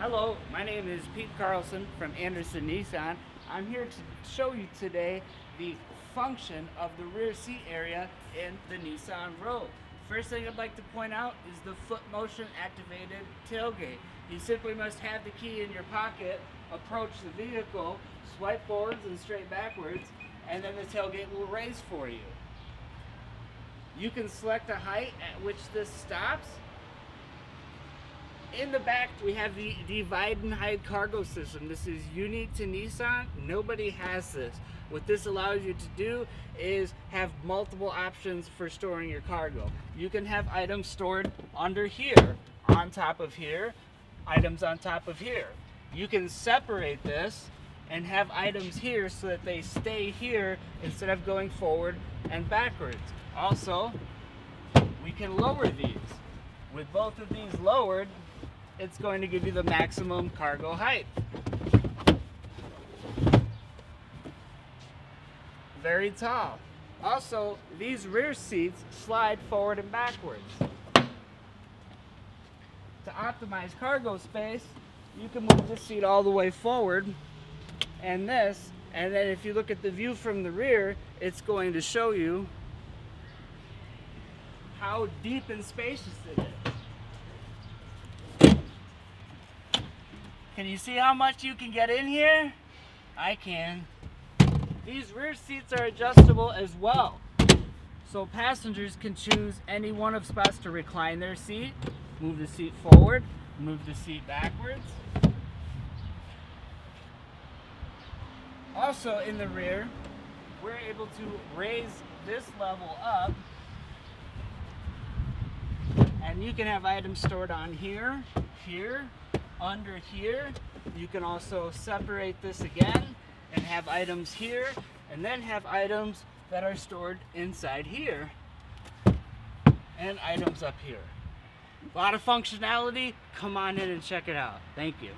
Hello, my name is Pete Carlson from Anderson Nissan. I'm here to show you today the function of the rear seat area in the Nissan Rogue. First thing I'd like to point out is the foot motion activated tailgate. You simply must have the key in your pocket, approach the vehicle, swipe forwards and straight backwards, and then the tailgate will raise for you. You can select a height at which this stops. In the back, we have the divide and hide cargo system. This is unique to Nissan. Nobody has this. What this allows you to do is have multiple options for storing your cargo. You can have items stored under here, on top of here, items on top of here. You can separate this and have items here so that they stay here instead of going forward and backwards. Also, we can lower these. With both of these lowered, it's going to give you the maximum cargo height. Very tall. Also, these rear seats slide forward and backwards. To optimize cargo space, you can move this seat all the way forward and this, and then if you look at the view from the rear, it's going to show you how deep and spacious it is. Can you see how much you can get in here? I can. These rear seats are adjustable as well. So passengers can choose any one of spots to recline their seat, move the seat forward, move the seat backwards. Also in the rear, we're able to raise this level up, and you can have items stored on here, here, under here. You can also separate this again and have items here, and then have items that are stored inside here and items up here. A lot of functionality. Come on in and check it out. Thank you.